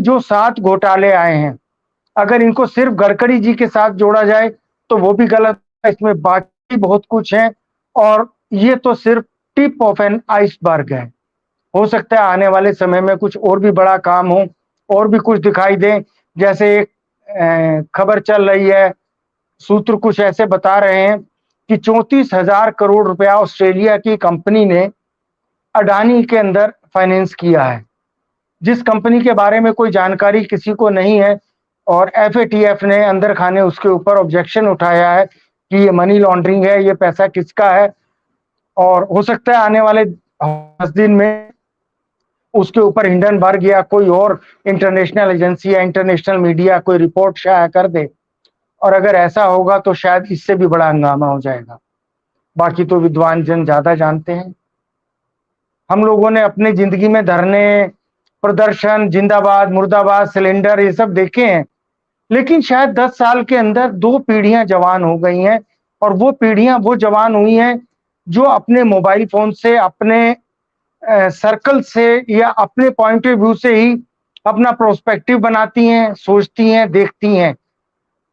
जो 7 घोटाले आए हैं, अगर इनको सिर्फ गडकरी जी के साथ जोड़ा जाए तो वो भी गलत है, इसमें बाकी बहुत कुछ है और ये तो सिर्फ टिप ऑफ एन आइसबर्ग है। हो सकता है आने वाले समय में कुछ और भी बड़ा काम हो और भी कुछ दिखाई दे। जैसे एक खबर चल रही है, सूत्र कुछ ऐसे बता रहे हैं कि 34,000 करोड़ रुपया ऑस्ट्रेलिया की कंपनी ने अडानी के अंदर फाइनेंस किया है, जिस कंपनी के बारे में कोई जानकारी किसी को नहीं है और एफएटीएफ ने अंदर खाने उसके ऊपर ऑब्जेक्शन उठाया है कि ये मनी लॉन्ड्रिंग है, ये पैसा किसका है। और हो सकता है आने वाले 10 दिन में उसके ऊपर हिंडनबर्ग या कोई और इंटरनेशनल एजेंसी या इंटरनेशनल मीडिया कोई रिपोर्ट शाया कर दे, और अगर ऐसा होगा तो शायद इससे भी बड़ा हंगामा हो जाएगा। बाकी तो विद्वान जन ज्यादा जानते हैं। हम लोगों ने अपनी जिंदगी में धरने, प्रदर्शन, जिंदाबाद, मुर्दाबाद, सिलेंडर ये सब देखे हैं, लेकिन शायद 10 साल के अंदर 2 पीढ़ियां जवान हो गई हैं और वो पीढ़ियां वो जवान हुई हैं जो अपने मोबाइल फोन से, अपने सर्कल से या अपने पॉइंट ऑफ व्यू से ही अपना प्रोस्पेक्टिव बनाती हैं, सोचती हैं, देखती हैं।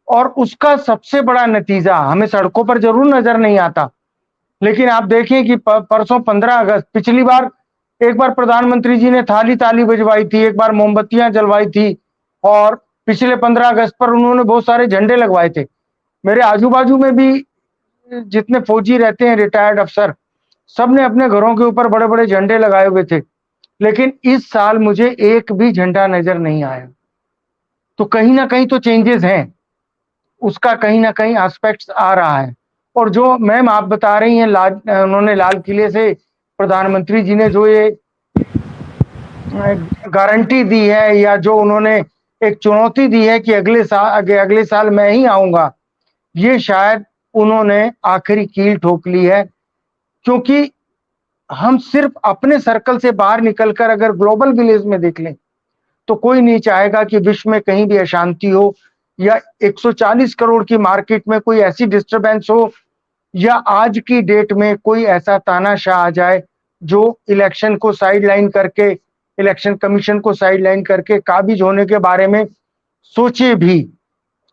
और उसका सबसे बड़ा नतीजा हमें सड़कों पर जरूर नजर नहीं आता, लेकिन आप देखें कि परसों 15 अगस्त, पिछली बार एक बार प्रधानमंत्री जी ने थाली ताली बजवाई थी, एक बार मोमबत्तियां जलवाई थी और पिछले 15 अगस्त पर उन्होंने बहुत सारे झंडे लगवाए थे। मेरे आजू बाजू में भी जितने फौजी रहते हैं, रिटायर्ड अफसर, सबने अपने घरों के ऊपर बड़े बड़े झंडे लगाए हुए थे, लेकिन इस साल मुझे एक भी झंडा नजर नहीं आया। तो कहीं ना कहीं तो चेंजेस हैं, उसका कहीं ना कहीं एस्पेक्ट्स आ रहा है। और जो मैम आप बता रही हैं, उन्होंने लाल किले से प्रधानमंत्री जी ने जो ये गारंटी दी है या जो उन्होंने एक चुनौती दी है कि अगले साल मैं ही आऊंगा, ये शायद उन्होंने आखिरी कील ठोक ली है। क्योंकि हम सिर्फ अपने सर्कल से बाहर निकलकर अगर ग्लोबल विलेज में देख लें तो कोई नहीं चाहेगा कि विश्व में कहीं भी अशांति हो या 140 करोड़ की मार्केट में कोई ऐसी डिस्टरबेंस हो या आज की डेट में कोई ऐसा तानाशाह आ जाए जो इलेक्शन को साइडलाइन करके, इलेक्शन कमीशन को साइडलाइन करके काबिज होने के बारे में सोचे भी।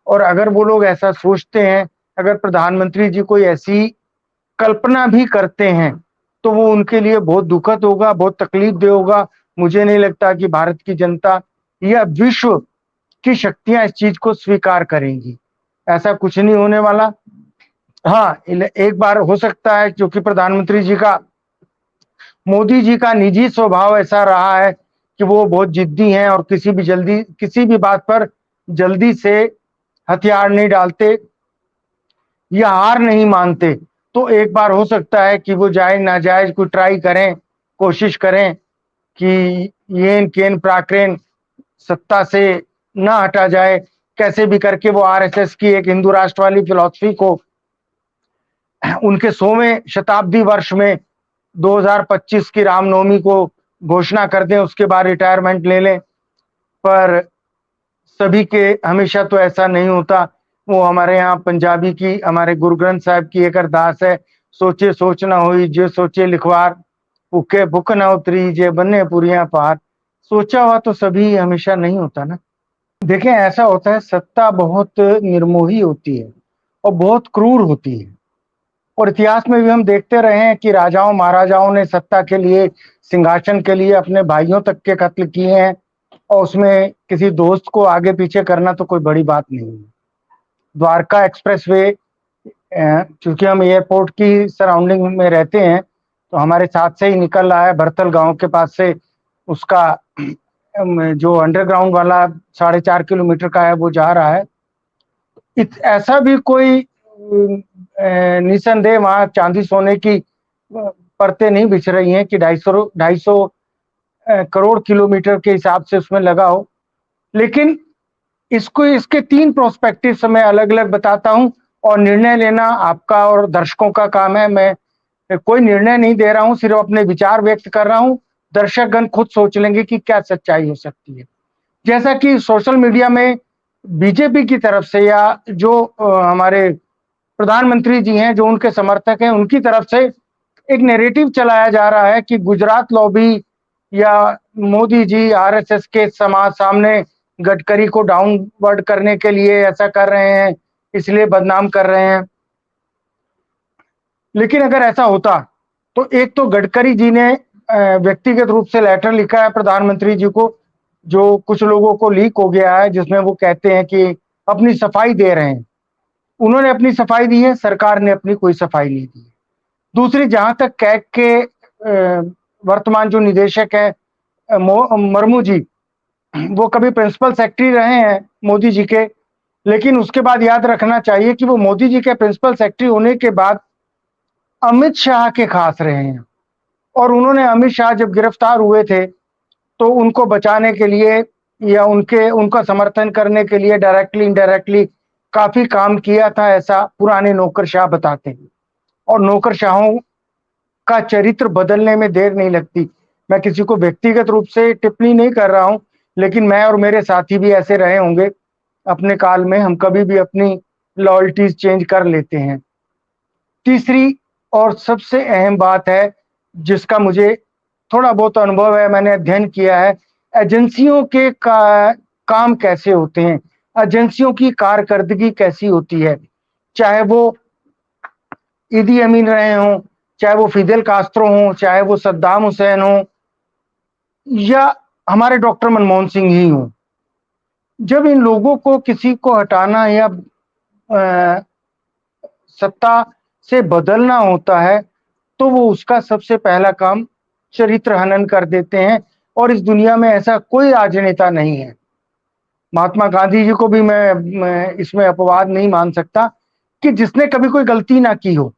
और अगर वो लोग ऐसा सोचते हैं, अगर प्रधानमंत्री जी कोई ऐसी कल्पना भी करते हैं, तो वो उनके लिए बहुत दुखद होगा, बहुत तकलीफ दे होगा। मुझे नहीं लगता कि भारत की जनता या विश्व की शक्तियां इस चीज को स्वीकार करेंगी। ऐसा कुछ नहीं होने वाला। हाँ, एक बार हो सकता है क्योंकि प्रधानमंत्री जी का, मोदी जी का निजी स्वभाव ऐसा रहा है कि वो बहुत जिद्दी हैं और किसी भी बात पर जल्दी से हथियार नहीं डालते या हार नहीं मानते। तो एक बार हो सकता है कि वो जायज नाजायज को ट्राई करें, कोशिश करें कि येन केन प्राक्रेन सत्ता से ना हटा जाए, कैसे भी करके वो आरएसएस की एक हिंदू राष्ट्र वाली फिलॉसफी को उनके 100वें शताब्दी वर्ष में 2025 की रामनवमी को घोषणा कर दें, उसके बाद रिटायरमेंट ले लें। पर सभी के हमेशा तो ऐसा नहीं होता। वो हमारे यहाँ पंजाबी की, हमारे गुरु ग्रंथ साहिब की एक अरदास है, सोचे सोच ना हुई जे सोचे लिखवार, भूखे भूख ना उतरी जे बन्ने पुरियां पार। सोचा हुआ तो सभी हमेशा नहीं होता ना। देखें, ऐसा होता है, सत्ता बहुत निर्मोही होती है और बहुत क्रूर होती है। और इतिहास में भी हम देखते रहे हैं कि राजाओं महाराजाओं ने सत्ता के लिए, सिंहासन के लिए अपने भाइयों तक के कत्ल किए हैं, और उसमें किसी दोस्त को आगे पीछे करना तो कोई बड़ी बात नहीं है। द्वारका एक्सप्रेसवे, क्योंकि हम एयरपोर्ट की सराउंडिंग में रहते हैं, तो हमारे साथ से ही निकल रहा है, भरतल गांव के पास से उसका जो अंडरग्राउंड वाला 4.5 किलोमीटर का है वो जा रहा है। ऐसा भी कोई निसंदेह वहां चांदी सोने की परतें नहीं बिछ रही हैं कि 250 करोड़ किलोमीटर के हिसाब से उसमें लगा हो। लेकिन इसके 3 प्रोस्पेक्टिव मैं अलग अलग बताता हूं और निर्णय लेना आपका और दर्शकों का काम है। मैं कोई निर्णय नहीं दे रहा हूं, सिर्फ अपने विचार व्यक्त कर रहा हूं। दर्शकगण खुद सोच लेंगे कि क्या सच्चाई हो सकती है। जैसा कि सोशल मीडिया में बीजेपी की तरफ से या जो हमारे प्रधानमंत्री जी हैं, जो उनके समर्थक हैं, उनकी तरफ से एक नैरेटिव चलाया जा रहा है कि गुजरात लॉबी या मोदी जी आरएसएस के समाज सामने गडकरी को डाउनवर्ड करने के लिए ऐसा कर रहे हैं, इसलिए बदनाम कर रहे हैं। लेकिन अगर ऐसा होता तो एक तो गडकरी जी ने व्यक्तिगत रूप से लेटर लिखा है प्रधानमंत्री जी को, जो कुछ लोगों को लीक हो गया है, जिसमें वो कहते हैं कि अपनी सफाई दे रहे हैं। उन्होंने अपनी सफाई दी है, सरकार ने अपनी कोई सफाई नहीं दी। दूसरी, जहां तक कैग के वर्तमान जो निदेशक है मर्मू जी, वो कभी प्रिंसिपल सेक्रेटरी रहे हैं मोदी जी के, लेकिन उसके बाद याद रखना चाहिए कि वो मोदी जी के प्रिंसिपल सेक्रेटरी होने के बाद अमित शाह के खास रहे हैं। और उन्होंने अमित शाह जब गिरफ्तार हुए थे तो उनको बचाने के लिए या उनका समर्थन करने के लिए डायरेक्टली इनडायरेक्टली काफी काम किया था, ऐसा पुराने नौकरशाह बताते हैं। और नौकरशाहों का चरित्र बदलने में देर नहीं लगती। मैं किसी को व्यक्तिगत रूप से टिप्पणी नहीं कर रहा हूं, लेकिन मैं और मेरे साथी भी ऐसे रहे होंगे अपने काल में, हम कभी भी अपनी लॉयल्टीज चेंज कर लेते हैं। तीसरी और सबसे अहम बात है, जिसका मुझे थोड़ा बहुत अनुभव है, मैंने अध्ययन किया है, एजेंसियों के काम कैसे होते हैं, एजेंसियों की कारकर्दगी कैसी होती है। चाहे वो ईदी अमीन रहे हों, चाहे वो फिदेल कास्त्रो हों, चाहे वो सद्दाम हुसैन हों, या हमारे डॉक्टर मनमोहन सिंह ही हों। जब इन लोगों को किसी को हटाना या सत्ता से बदलना होता है तो वो उसका सबसे पहला काम चरित्र हनन कर देते हैं। और इस दुनिया में ऐसा कोई राजनेता नहीं है, महात्मा गांधी जी को भी मैं इसमें अपवाद नहीं मान सकता, कि जिसने कभी कोई गलती ना की हो।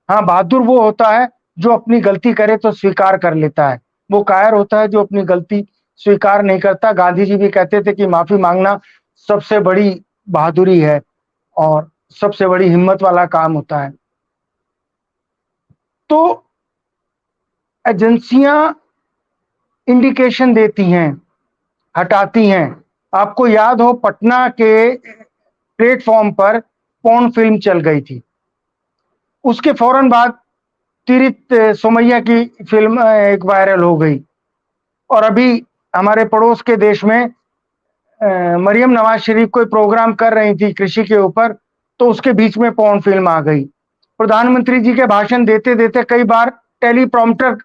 हाँ, बहादुर वो होता है जो अपनी गलती करे तो स्वीकार कर लेता है, वो कायर होता है जो अपनी गलती स्वीकार नहीं करता। गांधी जी भी कहते थे कि माफी मांगना सबसे बड़ी बहादुरी है और सबसे बड़ी हिम्मत वाला काम होता है। तो एजेंसियां इंडिकेशन देती हैं, हटाती हैं। आपको याद हो, पटना के प्लेटफॉर्म पर पॉर्न फिल्म चल गई थी, उसके फौरन बाद तिरित सोमैया की फिल्म एक वायरल हो गई। और अभी हमारे पड़ोस के देश में मरियम नवाज शरीफ कोई प्रोग्राम कर रही थी कृषि के ऊपर, तो उसके बीच में पॉर्न फिल्म आ गई। प्रधानमंत्री जी के भाषण देते देते कई बार टेलीप्रॉम्प्टर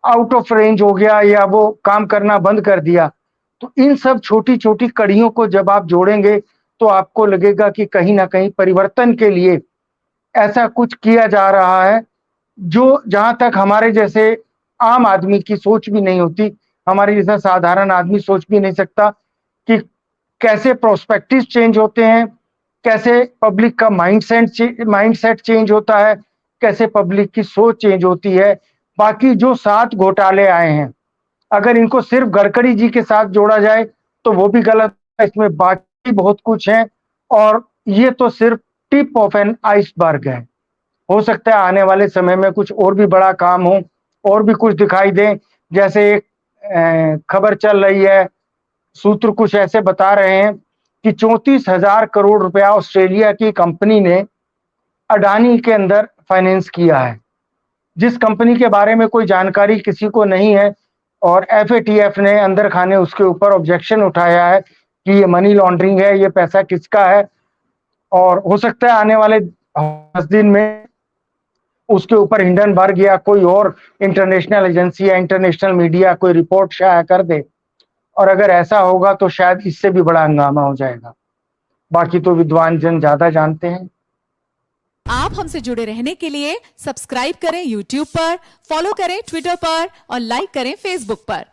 आउट ऑफ रेंज हो गया या वो काम करना बंद कर दिया। तो इन सब छोटी छोटी कड़ियों को जब आप जोड़ेंगे तो आपको लगेगा कि कहीं ना कहीं परिवर्तन के लिए ऐसा कुछ किया जा रहा है, जो जहां तक हमारे जैसे आम आदमी की सोच भी नहीं होती, हमारे जैसा साधारण आदमी सोच भी नहीं सकता कि कैसे प्रोस्पेक्टिव चेंज होते हैं, कैसे पब्लिक का माइंडसेट चेंज होता है, कैसे पब्लिक की सोच चेंज होती है। बाकी जो 7 घोटाले आए हैं, अगर इनको सिर्फ गडकरी जी के साथ जोड़ा जाए तो वो भी गलत है, इसमें बाकी बहुत कुछ है और ये तो सिर्फ टिप ऑफ एन आइसबर्ग है। हो सकता है आने वाले समय में कुछ और भी बड़ा काम हो और भी कुछ दिखाई दे। जैसे एक खबर चल रही है, सूत्र कुछ ऐसे बता रहे हैं कि 34,000 करोड़ रुपया ऑस्ट्रेलिया की कंपनी ने अडानी के अंदर फाइनेंस किया है, जिस कंपनी के बारे में कोई जानकारी किसी को नहीं है। और एफएटीएफ ने अंदर खाने उसके ऊपर ऑब्जेक्शन उठाया है कि ये मनी लॉन्ड्रिंग है, ये पैसा किसका है। और हो सकता है आने वाले 10 दिन में उसके ऊपर हिंडनबर्ग या कोई और इंटरनेशनल एजेंसी या इंटरनेशनल मीडिया कोई रिपोर्ट शाया कर दे। और अगर ऐसा होगा तो शायद इससे भी बड़ा हंगामा हो जाएगा। बाकी तो विद्वान जन ज्यादा जानते हैं। आप हमसे जुड़े रहने के लिए सब्सक्राइब करें YouTube पर, फॉलो करें Twitter पर और लाइक करें Facebook पर।